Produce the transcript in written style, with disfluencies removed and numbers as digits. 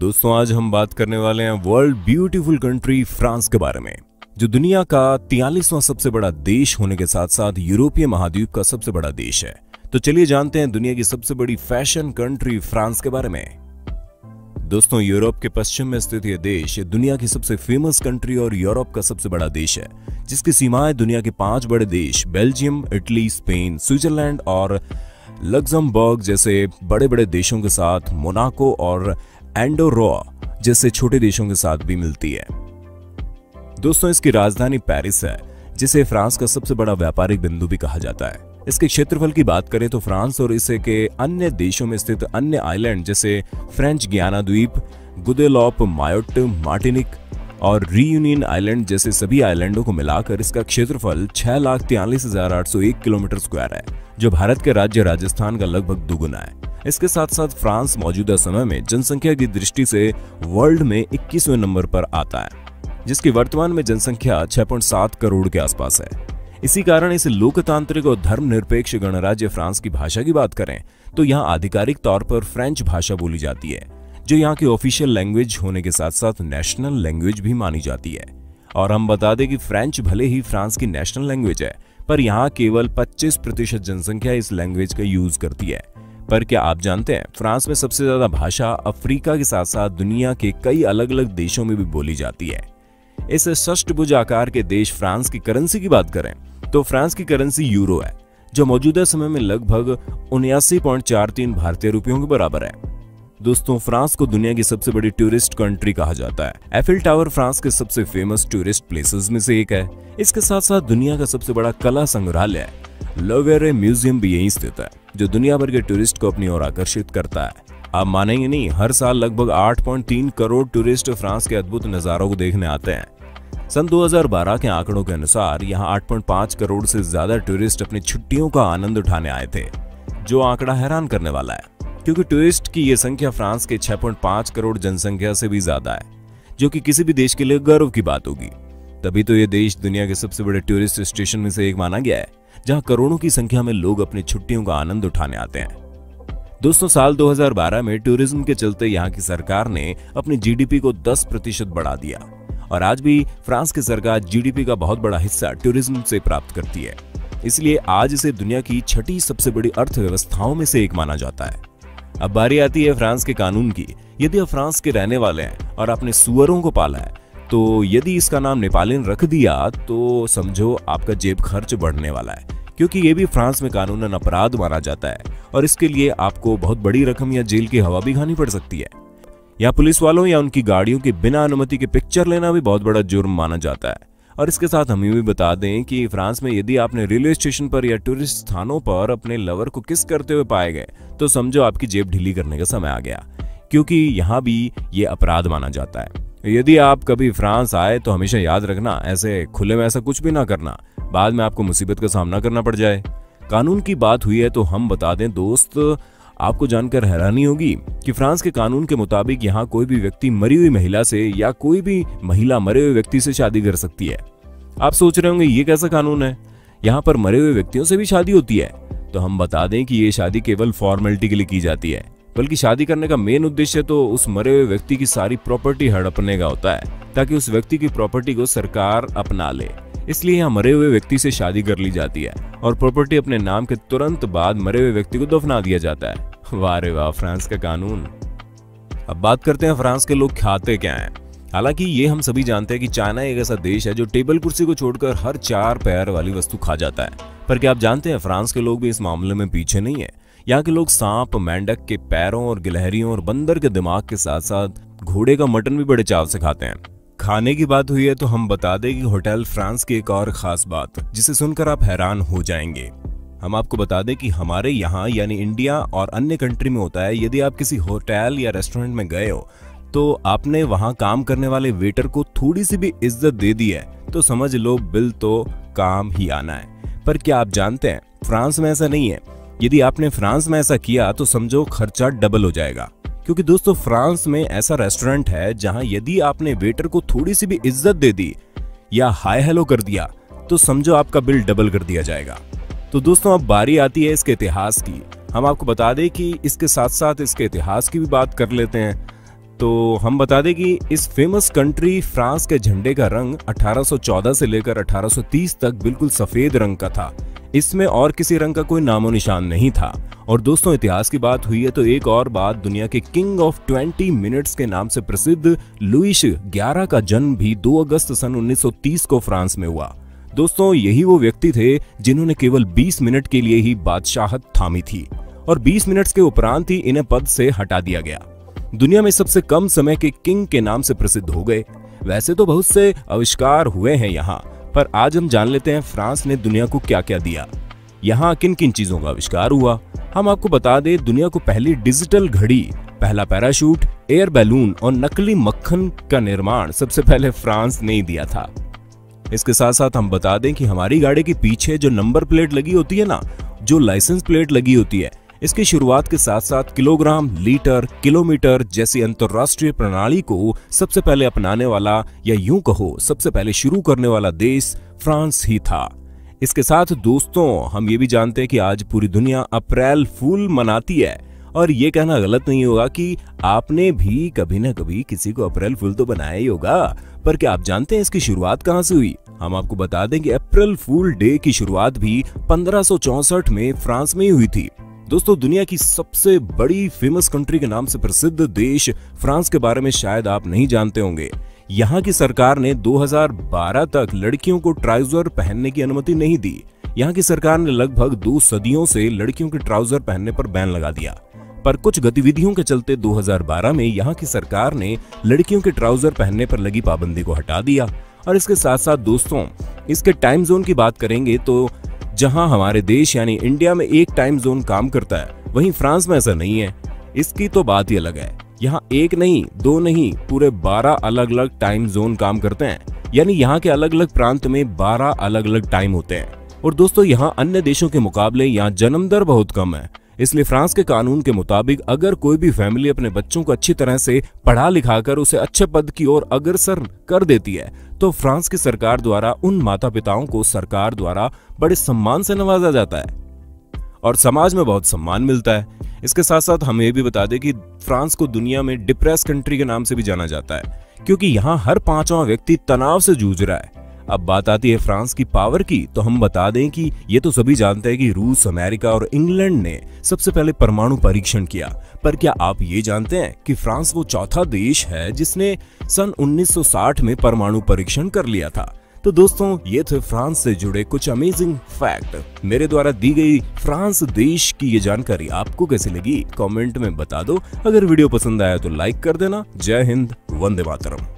दोस्तों आज हम बात करने वाले हैं वर्ल्ड ब्यूटीफुल कंट्री फ्रांस के बारे में, जो दुनिया का 43वां सबसे बड़ा देश होने के साथ साथ यूरोपीय महाद्वीप का सबसे बड़ा देश है। तो चलिए जानते हैं दुनिया की सबसे बड़ी फैशन कंट्री फ्रांस के बारे में। दोस्तों यूरोप के पश्चिम में स्थित यह देश दुनिया की सबसे फेमस कंट्री और यूरोप का सबसे बड़ा देश है, जिसकी सीमाएं दुनिया के 5 बड़े देश बेल्जियम, इटली, स्पेन, स्विट्जरलैंड और लग्जमबर्ग जैसे बड़े बड़े देशों के साथ मोनाको और एंडोरा जैसे छोटे देशों के साथ भी मिलती है। दोस्तों इसकी राजधानी पेरिस है, जिसे फ्रांस का सबसे बड़ा व्यापारिक बिंदु भी कहा जाता है। इसके क्षेत्रफल की बात करें तो फ्रांस और इसे के अन्य देशों में स्थित अन्य आइलैंड जैसे फ्रेंच गियाना द्वीप, गुदेलॉप, मायोट, मार्टिनिक और रियूनियन आइलैंड जैसे सभी आइलैंडों को मिलाकर इसका क्षेत्रफल 6,43,801 किलोमीटर स्क्वायर है, जो भारत के राज्य राजस्थान का लगभग दुगुना है। इसके साथ साथ फ्रांस मौजूदा समय में जनसंख्या की दृष्टि से वर्ल्ड में 21वें नंबर पर आता है, जिसकी वर्तमान में जनसंख्या 6.7 करोड़ के आसपास है। इसी कारण इस लोकतांत्रिक और धर्मनिरपेक्ष गणराज्य फ्रांस की भाषा की बात करें तो यहाँ आधिकारिक तौर पर फ्रेंच भाषा बोली जाती है, जो यहाँ की ऑफिशियल लैंग्वेज होने के साथ साथ नेशनल लैंग्वेज भी मानी जाती है। और हम बता दें कि फ्रेंच भले ही फ्रांस की नेशनल लैंग्वेज है, पर यहाँ केवल 25% जनसंख्या इस लैंग्वेज का यूज करती है। पर क्या आप जानते हैं फ्रांस में सबसे ज्यादा भाषा अफ्रीका के साथ साथ दुनिया के कई अलग अलग देशों में भी बोली जाती है। इस षष्ठभुज आकार के देश फ्रांस की करेंसी की बात करें तो फ्रांस की करेंसी यूरो है, जो मौजूदा समय में लगभग 79.43 भारतीय रुपयों के बराबर है। दोस्तों फ्रांस को दुनिया की सबसे बड़ी टूरिस्ट कंट्री कहा जाता है। एफिल टावर फ्रांस के सबसे फेमस टूरिस्ट प्लेसेस में से एक है। इसके साथ साथ दुनिया का सबसे बड़ा कला संग्रहालय लोवेरे म्यूजियम भी यहीं स्थित है, जो दुनिया भर के टूरिस्ट को अपनी ओर आकर्षित करता है। आप मानेंगे नहीं, हर साल लगभग 8.3 करोड़ टूरिस्ट फ्रांस के अद्भुत नजारों को देखने आते हैं। सन 2012 के आंकड़ों के अनुसार यहाँ 8.5 करोड़ से ज्यादा टूरिस्ट अपनी छुट्टियों का आनंद उठाने आए थे, जो आंकड़ा हैरान करने वाला है, क्योंकि टूरिस्ट की ये संख्या फ्रांस के 6.5 करोड़ जनसंख्या से भी ज्यादा है, जो कि किसी भी देश के लिए गर्व की बात होगी। तभी तो ये देश दुनिया के सबसे बड़े टूरिस्ट स्टेशन में से एक माना गया है, जहां करोड़ों की संख्या में लोग अपनी छुट्टियों का आनंद उठाने आते हैं। दोस्तों साल 2012 में टूरिज्म के चलते यहाँ की सरकार ने अपनी जीडीपी को 10% बढ़ा दिया, और आज भी फ्रांस की सरकार जीडीपी का बहुत बड़ा हिस्सा टूरिज्म से प्राप्त करती है। इसलिए आज इसे दुनिया की 6ठी सबसे बड़ी अर्थव्यवस्थाओं में से एक माना जाता है। अब बारी आती है फ्रांस के कानून की। यदि आप फ्रांस के रहने वाले हैं और आपने सुअरों को पाला है, तो यदि इसका नाम नेपालिन रख दिया तो समझो आपका जेब खर्च बढ़ने वाला है, क्योंकि ये भी फ्रांस में कानूनन अपराध माना जाता है, और इसके लिए आपको बहुत बड़ी रकम या जेल की हवा भी खानी पड़ सकती है। या पुलिस वालों या उनकी गाड़ियों के बिना अनुमति के पिक्चर लेना भी बहुत बड़ा जुर्म माना जाता है। और इसके साथ हम ये भी बता दें कि फ्रांस में यदि आपने रेलवे स्टेशन पर या टूरिस्ट स्थानों पर अपने लवर को किस करते हुए पाए गए, तो समझो आपकी जेब ढीली करने का समय आ गया, क्योंकि यहाँ भी ये अपराध माना जाता है। यदि आप कभी फ्रांस आए तो हमेशा याद रखना, ऐसे खुले में ऐसा कुछ भी ना करना, बाद में आपको मुसीबत का सामना करना पड़ जाए। कानून की बात हुई है तो हम बता दें दोस्त, आपको जानकर हैरानी होगी कि फ्रांस के कानून के मुताबिक यहाँ कोई भी व्यक्ति मरी हुई महिला से या कोई भी महिला मरे हुए व्यक्ति से शादी कर सकती है। आप सोच रहे होंगे ये कैसा कानून है, यहाँ पर मरे हुए व्यक्तियों से भी शादी होती है? तो हम बता दें कि ये शादी केवल फॉर्मेलिटी के लिए की जाती है, बल्कि शादी करने का मेन उद्देश्य तो उस मरे हुए व्यक्ति की सारी प्रॉपर्टी हड़पने का होता है, ताकि उस व्यक्ति की प्रॉपर्टी को सरकार अपना ले। इसलिए यहाँ मरे हुए व्यक्ति से शादी कर ली जाती है और प्रॉपर्टी अपने नाम के तुरंत बाद मरे हुए व्यक्ति को दफना दिया जाता है। वाह रे वाह, फ्रांस का कानून। अब बात करते हैं फ्रांस के लोग खाते क्या हैं। हालांकि ये हम सभी जानते हैं कि चाइना एक ऐसा देश है जो टेबल कुर्सी को छोड़कर हर 4 पैर वाली वस्तु खा जाता है, पर क्या आप जानते हैं फ्रांस के लोग भी इस मामले में पीछे नहीं है। यहाँ के लोग सांप, मेंढक के पैरों और गिलहरियों और बंदर के दिमाग के साथ साथ घोड़े का मटन भी बड़े चाव से खाते हैं। खाने की बात हुई है तो हम बता दें कि होटल फ्रांस की एक और खास बात, जिसे सुनकर आप हैरान हो जाएंगे। हम आपको बता दें कि हमारे यहाँ यानी इंडिया और अन्य कंट्री में होता है, यदि आप किसी होटल या रेस्टोरेंट में गए हो तो आपने वहां काम करने वाले वेटर को थोड़ी सी भी इज्जत दे दी है तो समझ लो बिल तो काम ही आना है। पर क्या आप जानते हैं फ्रांस में ऐसा नहीं है। यदि आपने फ्रांस में ऐसा किया तो समझो खर्चा डबल हो जाएगा, क्योंकि दोस्तों फ्रांस में ऐसा रेस्टोरेंट है जहां यदि आपने वेटर को थोड़ी सी भी इज्जत दे दी या हाय हेलो कर दिया तो समझो आपका बिल डबल कर दिया जाएगा। तो दोस्तों अब बारी आती है इसके इतिहास की। हम आपको बता दें कि इसके साथ साथ इसके इतिहास की भी बात कर लेते हैं। तो हम बता दें कि इस फेमस कंट्री फ्रांस के झंडे का रंग 1814 से लेकर 1830 तक बिल्कुल सफेद रंग का था। इसमें और किसी रंग का कोई नामो निशान नहीं था। और दोस्तों, इतिहास की बात हुई है तो एक और बात, दुनिया के किंग ऑफ 20 मिनट्स के नाम से प्रसिद्ध लुईस 11 का जन्म भी 2 अगस्त सन 1930 को फ्रांस में हुआ। दोस्तों, यही वो व्यक्ति थे जिन्होंने केवल 20 मिनट के लिए ही बादशाहत थामी थी और 20 मिनट्स के उपरांत ही इन्हें पद से हटा दिया गया। दुनिया में सबसे कम समय के किंग के नाम से प्रसिद्ध हो गए। वैसे तो बहुत से आविष्कार हुए हैं यहाँ, पर आज हम जान लेते हैं फ्रांस ने दुनिया को क्या क्या दिया, यहाँ किन किन चीजों का आविष्कार हुआ। हम आपको बता दें, दुनिया को पहली डिजिटल घड़ी, पहला पैराशूट, एयर बैलून और नकली मक्खन का निर्माण सबसे पहले फ्रांस ने ही दिया था। इसके साथ साथ हम बता दें कि हमारी गाड़ी के पीछे जो नंबर प्लेट लगी होती है ना, जो लाइसेंस प्लेट लगी होती है, इसकी शुरुआत के साथ साथ किलोग्राम, लीटर, किलोमीटर जैसी अंतरराष्ट्रीय प्रणाली को सबसे पहले अपनाने वाला, या यूं कहो सबसे पहले शुरू करने वाला देश फ्रांस ही था। इसके साथ दोस्तों, हम ये भी जानते हैं कि आज पूरी दुनिया अप्रैल फूल मनाती है, और ये कहना गलत नहीं होगा कि आपने भी कभी न कभी किसी को अप्रैल फूल तो बनाया ही होगा। पर क्या आप जानते हैं इसकी शुरुआत कहां से हुई? हम आपको बता दें कि अप्रैल फूल डे की शुरुआत भी 1564 में फ्रांस में ही हुई थी। दोस्तों, दुनिया की सबसे बड़ी फेमस कंट्री के नाम से प्रसिद्ध देश फ्रांस के बारे में शायद आप नहीं जानते होंगे। यहाँ की सरकार ने 2012 तक लड़कियों को ट्राउजर पहनने की अनुमति नहीं दी। यहाँ की सरकार ने लगभग 2 सदियों से लड़कियों के ट्राउजर पहनने पर बैन लगा दिया, पर कुछ गतिविधियों के चलते 2012 में यहाँ की सरकार ने लड़कियों के ट्राउजर पहनने पर लगी पाबंदी को हटा दिया। और इसके साथ साथ दोस्तों, इसके टाइम जोन की बात करेंगे तो जहां हमारे देश यानी इंडिया में एक टाइम जोन काम करता है, वहीं फ्रांस में ऐसा नहीं है। इसकी तो बात ही अलग है। यहाँ 1 नहीं, 2 नहीं, पूरे 12 अलग अलग टाइम जोन काम करते हैं। यानी यहाँ के अलग अलग प्रांत में 12 अलग अलग टाइम होते हैं। और दोस्तों, यहाँ अन्य देशों के मुकाबले यहाँ जन्म दर बहुत कम है। इसलिए फ्रांस के कानून के मुताबिक अगर कोई भी फैमिली अपने बच्चों को अच्छी तरह से पढ़ा लिखाकर उसे अच्छे पद की ओर अग्रसर कर देती है, तो फ्रांस की सरकार द्वारा उन माता पिताओं को सरकार द्वारा बड़े सम्मान से नवाजा जाता है और समाज में बहुत सम्मान मिलता है। इसके साथ साथ हम ये भी बता दें कि फ्रांस को दुनिया में डिप्रेस कंट्री के नाम से भी जाना जाता है, क्योंकि यहाँ हर 5वां व्यक्ति तनाव से जूझ रहा है। अब बात आती है फ्रांस की पावर की, तो हम बता दें कि ये तो सभी जानते हैं कि रूस, अमेरिका और इंग्लैंड ने सबसे पहले परमाणु परीक्षण किया। पर क्या आप ये जानते हैं कि फ्रांस वो चौथा देश है जिसने सन 1960 में परमाणु परीक्षण कर लिया था। तो दोस्तों, ये थे फ्रांस से जुड़े कुछ अमेजिंग फैक्ट। मेरे द्वारा दी गई फ्रांस देश की ये जानकारी आपको कैसी लगी, कमेंट में बता दो। अगर वीडियो पसंद आया तो लाइक कर देना। जय हिंद, वंदे मातरम।